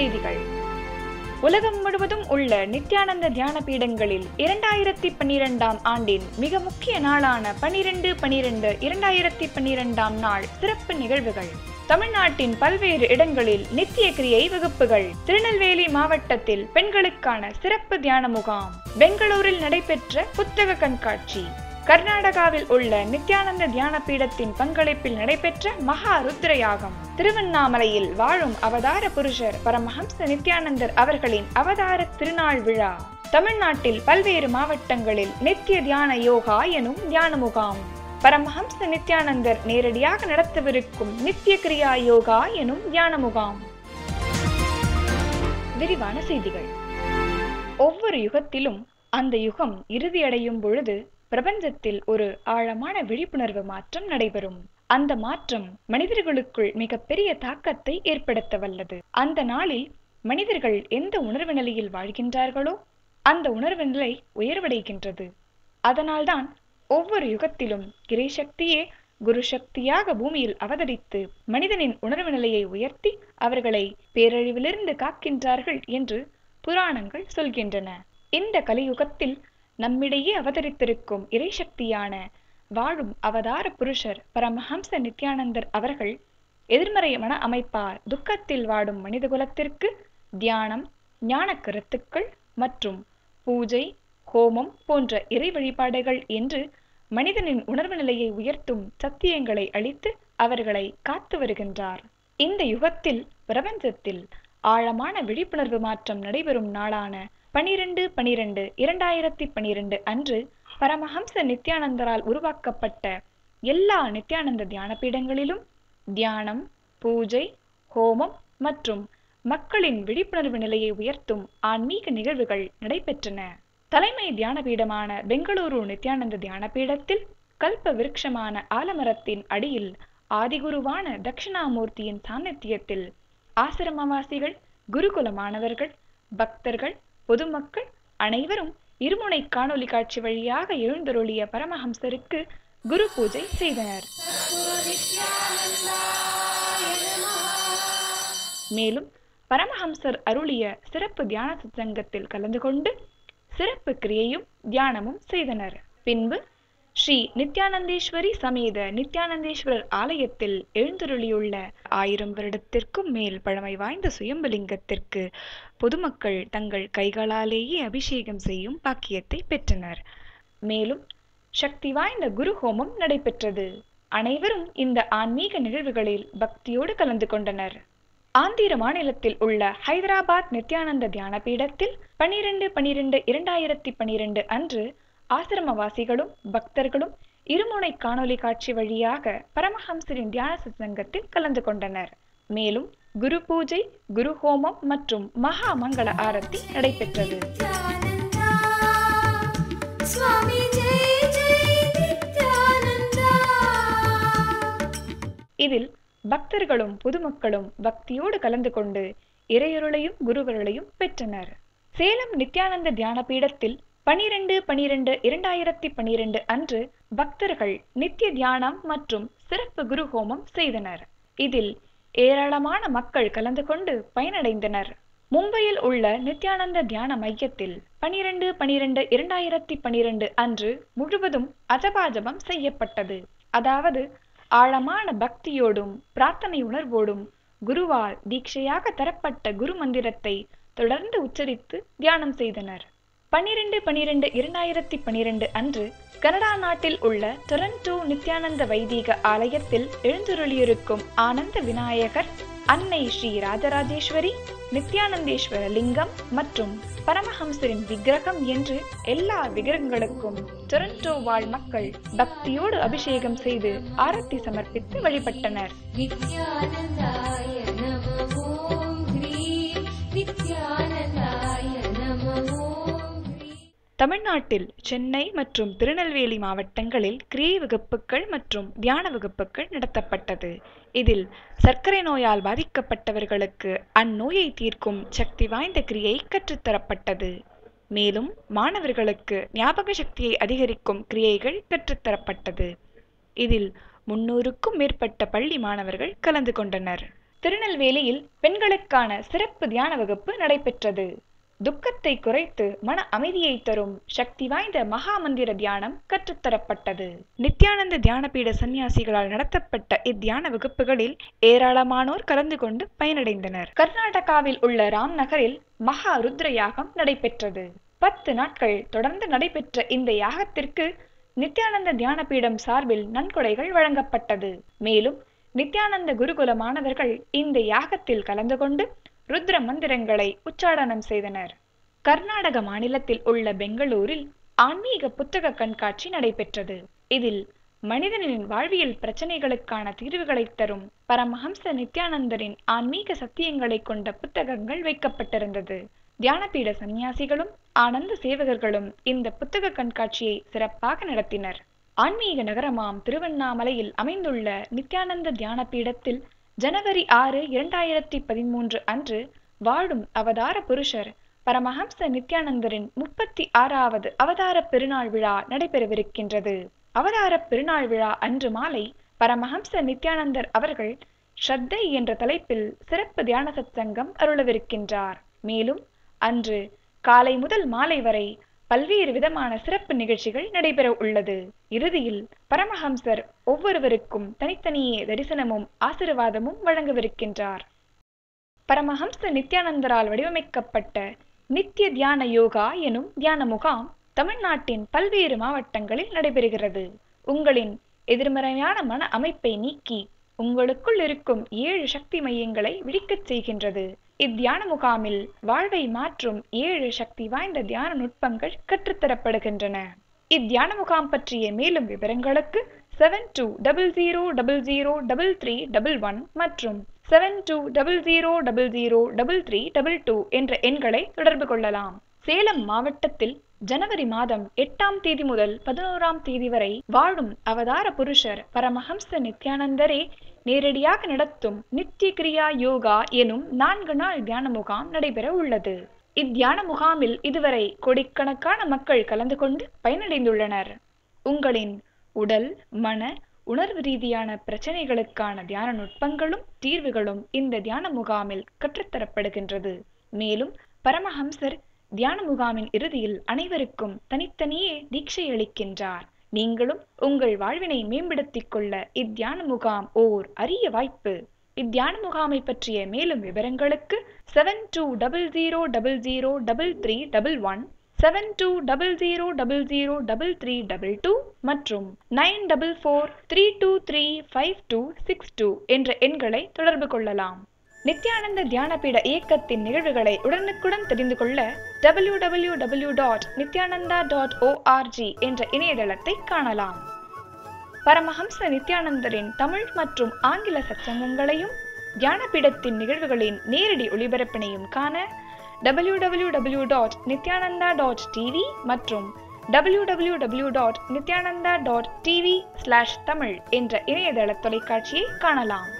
செய்திகள். உலகம் முழுவதும் உள்ள நித்யானந்த தியான பீடங்களில் 2012ஆம் ஆண்டின் மிக முக்கிய நாளான 12/12/2012ஆம் நாள் சிறப்பு நிகழ்வுகள். தமிழ்நாட்டின் பல்வேறு இடங்களில் நித்திய கிரியை வகுப்புகள். திருநெல்வேலி மாவட்டத்தில் பெண்களுக்கான சிறப்பு தியான முகாம். பெங்களூரில் நடைபெற்ற புத்தக கண்காட்சி. கர்நாடகாவில் உள்ள நித்யானந்த தியான பீடத்தின் பங்களிப்பில் நடைபெற்ற மகா ருத்ர யாகம். திருவண்ணாமலையில் வாழும் அவதார புருஷர் பரமஹம்ச நித்யானந்தர் அவர்களின் அவதார திருநாள் விழா. தமிழ்நாட்டில் பல்வேறு மாவட்டங்களில் நித்திய தியான யோகா எனும் தியான முகாம். பரமஹம்ச நித்யானந்தர் நேரடியாக நடத்தவிருக்கும் நித்திய கிரியா யோகா எனும் தியான முகாம். விரிவான செய்திகள். ஒவ்வொரு யுகத்திலும் அந்த யுகம் இறுதியடையும் பொழுது பிரபஞ்சத்தில் ஒரு ஆழமான விழிப்புணர்வு மாற்றம் நடைபெறும். அந்த மாற்றம் மனிதர்களுக்குள் மிகப்பெரிய தாக்கத்தை ஏற்படுத்த வல்லது. அந்த நாளில் மனிதர்கள் எந்த உணர்வு நிலையில் வாழ்கின்றார்களோ அந்த உணர்வு நிலை உயர்வடைகின்றது. அதனால்தான் ஒவ்வொரு யுகத்திலும் கிரை சக்தியே குரு சக்தியாக பூமியில் அவதரித்து மனிதனின் உணர்வு நிலையை உயர்த்தி அவர்களை பேரழிவிலிருந்து காக்கின்றார்கள் என்று புராணங்கள் சொல்கின்றன. இந்த கலியுகத்தில் நம்மிடையே அவதரித்திருக்கும் இறைசக்தியான வாழும் அவதார புருஷர் பரமஹம்ச நித்யானந்தர் அவர்கள் எதிர்மறை மன அமைப்பால் துக்கத்தில் வாடும் மனிதகுலத்திற்கு தியானம், ஞான கருத்துக்கள் மற்றும் பூஜை, ஹோமம் போன்ற இறை வழிபாடுகள் என்று மனிதனின் உணர்வு நிலையை உயர்த்தும் சத்தியங்களை அளித்து அவர்களை காத்து வருகின்றார். இந்த யுகத்தில் பிரபஞ்சத்தில் ஆழமான விழிப்புணர்வு மாற்றம் நடைபெறும் நாளான 12/12/2012 அன்று பரமஹம்ச நித்யானந்தரால் உருவாக்கப்பட்ட எல்லா நித்யானந்த தியான பீடங்களிலும் தியானம், பூஜை, ஹோமம் மற்றும் மக்களின் விழிப்புணர்வு நிலையை உயர்த்தும் ஆன்மீக நிகழ்வுகள் நடைபெற்றன. தலைமை தியான பீடமான பெங்களூரு நித்யானந்த தியான பீடத்தில் கல்ப விருட்சமான ஆலமரத்தின் அடியில் ஆதிகுருவான தட்சிணாமூர்த்தியின் சாநித்தியத்தில் ஆசிரமவாசிகள், குருகுல மாணவர்கள், பக்தர்கள், பொதுமக்கள் அனைவரும் இருமுனை காணொலி காட்சி வழியாக எழுந்தருளிய பரமஹம்சருக்கு குரு பூஜை செய்தனர். மேலும் பரமஹம்சர் அருளிய சிறப்பு தியான சத்சங்கத்தில் கலந்து கொண்டு சிறப்பு கிரியையும் தியானமும் செய்தனர். பின்பு ஸ்ரீ நித்யானந்தேஸ்வரி சமேத நித்யானந்தேஸ்வரர் ஆலயத்தில் எழுந்தருளியுள்ள 1000 வருடத்திற்கும் மேல் பழமை வாய்ந்த சுயம்புலிங்கத்திற்கு பொதுமக்கள் தங்கள் கைகளாலேயே அபிஷேகம் செய்யும் பாக்கியத்தை பெற்றனர். மேலும் சக்தி வாய்ந்த குரு ஹோமம் நடைபெற்றது. அனைவரும் இந்த ஆன்மீக நிகழ்வுகளில் பக்தியோடு கலந்து கொண்டனர். ஆந்திர மாநிலத்தில் உள்ள ஹைதராபாத் நித்யானந்த தியான பீடத்தில் 12/12/2012 அன்று ஆசிரமவாசிகளும் பக்தர்களும் இருமுனை காணொலி காட்சி வழியாக பரமஹம்சரின் தியான சத்சங்கத்தில் கலந்து கொண்டனர். மேலும் குரு பூஜை, குரு ஹோமம் மற்றும் மகா மங்கள ஆரத்தி நடைபெற்றது. இதில் பக்தர்களும் பொதுமக்களும் பக்தியோடு கலந்து கொண்டு இறையருளையும் குருவருளையும் பெற்றனர். சேலம் நித்யானந்த தியான பீடத்தில் 12/12/2012 அன்று பக்தர்கள் நித்திய தியானம் மற்றும் சிறப்பு குரு ஹோமம் செய்தனர். இதில் ஏராளமான மக்கள் கலந்து கொண்டு பயனடைந்தனர். மும்பையில் உள்ள நித்யானந்த தியான மையத்தில் 12/12/2012 அன்று முழுவதும் அஜபாஜபம் செய்யப்பட்டது. அதாவது ஆழமான பக்தியோடும் பிரார்த்தனை உணர்வோடும் குருவால் தீட்சையாக தரப்பட்ட குரு மந்திரத்தை தொடர்ந்து உச்சரித்து தியானம் செய்தனர். 12/12/2012 அன்று கனடா நாட்டில் உள்ள டொரண்டோ நித்யானந்த வைதீக ஆலயத்தில் எழுந்தருளியிருக்கும் ஆனந்த விநாயகர், அன்னை ஸ்ரீ ராஜராஜேஸ்வரி, நித்யானந்தேஸ்வர லிங்கம் மற்றும் பரமஹம்சரின் விக்கிரகம் என்று எல்லா விக்கிரகங்களுக்கும் டொரண்டோ வாழ் மக்கள் பக்தியோடு அபிஷேகம் செய்து ஆரத்தி சமர்ப்பித்து வழிபட்டனர். தமிழ்நாட்டில் சென்னை மற்றும் திருநெல்வேலி மாவட்டங்களில் கிரியை வகுப்புகள் மற்றும் தியான வகுப்புகள் நடத்தப்பட்டது. இதில் சர்க்கரை நோயால் பாதிக்கப்பட்டவர்களுக்கு அந்நோயை தீர்க்கும் சக்தி வாய்ந்த கிரியை கற்றுத்தரப்பட்டது. மேலும் மாணவர்களுக்கு ஞாபக சக்தியை அதிகரிக்கும் கிரியைகள் கற்றுத்தரப்பட்டது. இதில் 300க்கும் மேற்பட்ட பள்ளி மாணவர்கள் கலந்து கொண்டனர். திருநெல்வேலியில் பெண்களுக்கான சிறப்பு தியான வகுப்பு நடைபெற்றது. துக்கத்தை குறைத்து மன அமைதியை தரும் சக்தி வாய்ந்த மகா மந்திர தியானம் கற்றுத்தரப்பட்டது. நித்யானந்த தியானபீட சன்னியாசிகளால் நடத்தப்பட்ட இத்தியான வகுப்புகளில் ஏராளமானோர் கலந்து கொண்டு பயனடைந்தனர். கர்நாடகாவில் உள்ள ராம் நகரில் மகா ருத்ர யாகம் நடைபெற்றது. 10 நாட்கள் தொடர்ந்து நடைபெற்ற இந்த யாகத்திற்கு நித்யானந்த தியானபீடம் சார்பில் நன்கொடைகள் வழங்கப்பட்டது. மேலும் நித்யானந்த குருகுல மாணவர்கள் இந்த யாகத்தில் கலந்து கொண்டு ருத்ர மந்திரங்களை உச்சாடனம் செய்தனர். கர்நாடக மாநிலத்தில் உள்ள பெங்களூரில் ஆன்மீக புத்தக கண்காட்சி நடைபெற்றது. இதில் மனிதனின் வாழ்வியல் பிரச்சனைகளுக்கான தீர்வுகளை தரும் பரமஹம்ச நித்யானந்தரின் ஆன்மீக சத்தியங்களை கொண்ட புத்தகங்கள் வைக்கப்பட்டிருந்தது. தியானபீட சன்னியாசிகளும் ஆனந்த சேவகர்களும் இந்த புத்தக கண்காட்சியை சிறப்பாக நடத்தினர். ஆன்மீக நகரமாம் திருவண்ணாமலையில் அமைந்துள்ள நித்யானந்த தியானபீடத்தில் ஜனவரி 6, 2013 அன்று வாழும் அவதார புருஷர் பரமஹம்ச நித்யானந்தரின் 36வது அவதார பெருநாள் விழா நடைபெறவிருக்கின்றது. அவதார பெருநாள் விழா அன்று மாலை பரமஹம்ச நித்யானந்தர் அவர்கள் ஸ்ரத்தை என்ற தலைப்பில் சிறப்பு தியான சத்சங்கம் அருளவிருக்கின்றார். மேலும் அன்று காலை முதல் மாலை வரை பல்வேறு விதமான சிறப்பு நிகழ்ச்சிகள் நடைபெற உள்ளது. இறுதியில் பரமஹம்சர் ஒவ்வொருவருக்கும் தனித்தனியே தரிசனமும் ஆசீர்வாதமும் வழங்கவிருக்கின்றார். பரமஹம்ச நித்யானந்தரால் வடிவமைக்கப்பட்ட நித்திய தியான யோகா எனும் தியான முகாம் தமிழ்நாட்டின் பல்வேறு மாவட்டங்களில் நடைபெறுகிறது. உங்களின் எதிர்மறையான மன அமைப்பை நீக்கி உங்களுக்குள் இருக்கும் 7 சக்தி மையங்களை விழிக்கச் செய்கின்றது. இத்தியான முகாமில் வாழ்வை மாற்றும் 7 சக்தி வாய்ந்த தியான நுட்பங்கள் கற்றுத்தரப்படுகின்றன. இத்தியான முகாம் பற்றிய மேலும் விவரங்களுக்கு 7200003311 மற்றும் 7200003322 என்ற எண்களை தொடர்பு கொள்ளலாம். சேலம் மாவட்டத்தில் ஜனவரி மாதம் 8ஆம் தேதி முதல் 11ஆம் தேதி வரை வாழும் அவதார புருஷர் பரமஹம்ச நித்யானந்தரே நேரடியாக நடத்தும் நித்திய கிரியா யோகா எனும் 4 நாள் தியான முகாம் நடைபெற உள்ளது. இத்தியான முகாமில் இதுவரை கோடிக்கணக்கான மக்கள் கலந்து கொண்டு பயனடைந்துள்ளனர். உங்களின் உடல், மன, உணர்வு ரீதியான பிரச்சனைகளுக்கான தியான நுட்பங்களும் தீர்வுகளும் இந்த தியான முகாமில் கற்றுத்தரப்படுகின்றது. மேலும் பரமஹம்சர் தியான முகாமின் இறுதியில் அனைவருக்கும் தனித்தனியே தீட்சை அளிக்கின்றார். நீங்களும் உங்கள் வாழ்வினை மேம்படுத்திக் கொள்ள இத்தியான முகாம் ஓர் அரிய வாய்ப்பு. இத்தியான முகாமை பற்றிய மேலும் விவரங்களுக்கு 7200003311 7200003322 மற்றும் 9443235262 என்ற எண்களை தொடர்பு கொள்ளலாம். நித்யானந்த தியானபீட இயக்கத்தின் நிகழ்வுகளை உடனுக்குடன் தெரிந்து கொள்ள www.nithyananda.org என்ற இணையதளத்தை காணலாம். பரமஹம்ச நித்யானந்தரின் தமிழ் மற்றும் ஆங்கில சத்சங்கங்களையும் தியானபீடத்தின் நிகழ்வுகளின் நேரடி ஒளிபரப்பினையும் காண www.nithyananda.tv மற்றும் www.nithyananda.tv/tamil என்ற இணையதள தொலைக்காட்சியை காணலாம்.